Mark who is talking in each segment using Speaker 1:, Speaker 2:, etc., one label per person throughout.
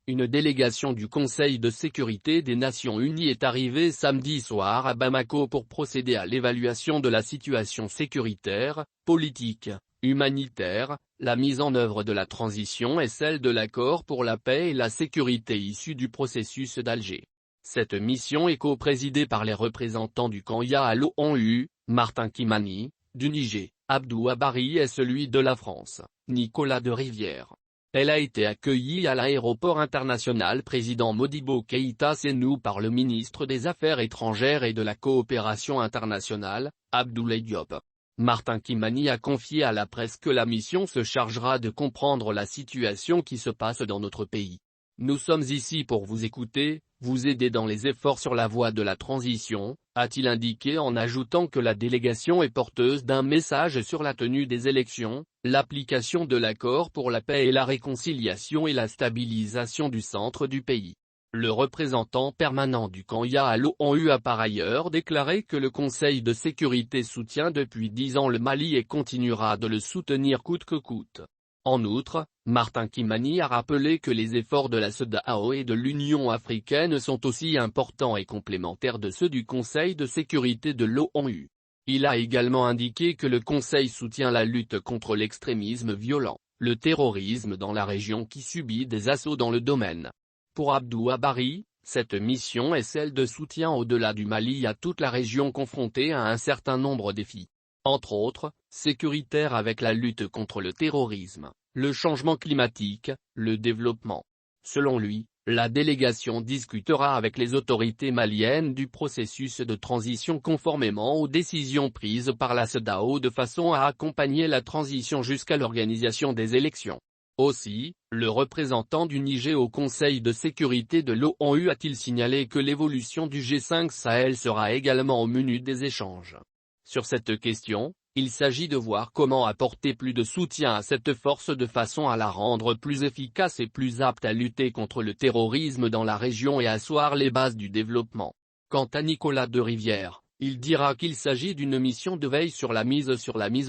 Speaker 1: une délégation du Conseil de sécurité des Nations Unies est arrivée samedi soir à Bamako pour procéder à l'évaluation de la situation sécuritaire, politique, humanitaire, la mise en œuvre de la transition et celle de l'accord pour la paix et la sécurité issu du processus d'Alger. Cette mission est co-présidée par les représentants du Kenya à l'ONU, Martin Kimani, du Niger, Abdou Abari et celui de la France, Nicolas de Rivière. Elle a été accueillie à l'aéroport international président Modibo Keïta Sénou par le ministre des Affaires étrangères et de la coopération internationale, Abdoulaye Diop. Martin Kimani a confié à la presse que la mission se chargera de comprendre la situation qui se passe dans notre pays. Nous sommes ici pour vous écouter, vous aider dans les efforts sur la voie de la transition, a-t-il indiqué en ajoutant que la délégation est porteuse d'un message sur la tenue des élections, l'application de l'accord pour la paix et la réconciliation et la stabilisation du centre du pays. Le représentant permanent du Kenya à l'ONU a par ailleurs déclaré que le Conseil de sécurité soutient depuis 10 ans le Mali et continuera de le soutenir coûte que coûte. En outre, Martin Kimani a rappelé que les efforts de la CEDEAO et de l'Union africaine sont aussi importants et complémentaires de ceux du Conseil de sécurité de l'ONU. Il a également indiqué que le Conseil soutient la lutte contre l'extrémisme violent, le terrorisme dans la région qui subit des assauts dans le domaine. Pour Abdou Abari, cette mission est celle de soutien au-delà du Mali à toute la région confrontée à un certain nombre de défis. Entre autres, sécuritaires avec la lutte contre le terrorisme, le changement climatique, le développement. Selon lui, la délégation discutera avec les autorités maliennes du processus de transition conformément aux décisions prises par la CEDEAO de façon à accompagner la transition jusqu'à l'organisation des élections. Aussi, le représentant du Niger au Conseil de sécurité de l'ONU a-t-il signalé que l'évolution du G5 Sahel sera également au menu des échanges. Sur cette question, il s'agit de voir comment apporter plus de soutien à cette force de façon à la rendre plus efficace et plus apte à lutter contre le terrorisme dans la région et asseoir les bases du développement. Quant à Nicolas de Rivière, il dira qu'il s'agit d'une mission de veille sur la mise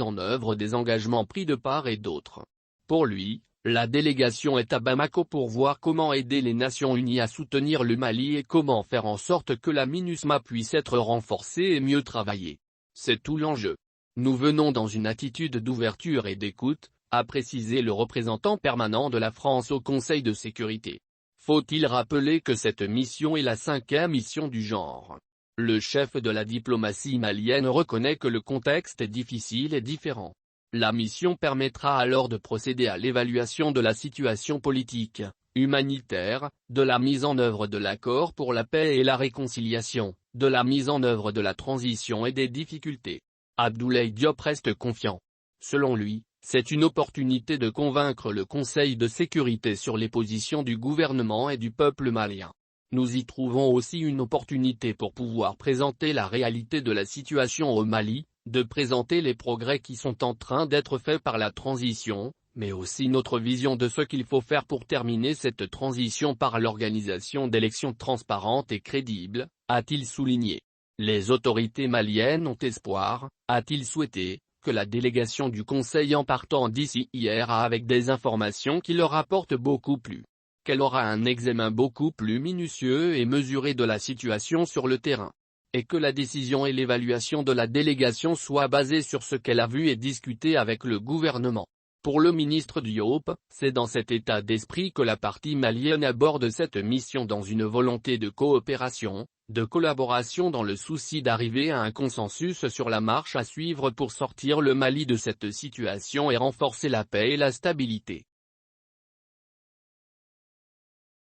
Speaker 1: en œuvre des engagements pris de part et d'autre. Pour lui, la délégation est à Bamako pour voir comment aider les Nations Unies à soutenir le Mali et comment faire en sorte que la MINUSMA puisse être renforcée et mieux travaillée. C'est tout l'enjeu. Nous venons dans une attitude d'ouverture et d'écoute, a précisé le représentant permanent de la France au Conseil de sécurité. Faut-il rappeler que cette mission est la 5e mission du genre. Le chef de la diplomatie malienne reconnaît que le contexte est difficile et différent. La mission permettra alors de procéder à l'évaluation de la situation politique, humanitaire, de la mise en œuvre de l'accord pour la paix et la réconciliation, de la mise en œuvre de la transition et des difficultés. Abdoulaye Diop reste confiant. Selon lui, c'est une opportunité de convaincre le Conseil de sécurité sur les positions du gouvernement et du peuple malien. Nous y trouvons aussi une opportunité pour pouvoir présenter la réalité de la situation au Mali, de présenter les progrès qui sont en train d'être faits par la transition, mais aussi notre vision de ce qu'il faut faire pour terminer cette transition par l'organisation d'élections transparentes et crédibles, a-t-il souligné. Les autorités maliennes ont espoir, a-t-il souhaité, que la délégation du Conseil en partant d'ici hier avec des informations qui leur apportent beaucoup plus. Qu'elle aura un examen beaucoup plus minutieux et mesuré de la situation sur le terrain. Et que la décision et l'évaluation de la délégation soient basées sur ce qu'elle a vu et discuté avec le gouvernement. Pour le ministre Diop, c'est dans cet état d'esprit que la partie malienne aborde cette mission dans une volonté de coopération, de collaboration dans le souci d'arriver à un consensus sur la marche à suivre pour sortir le Mali de cette situation et renforcer la paix et la stabilité.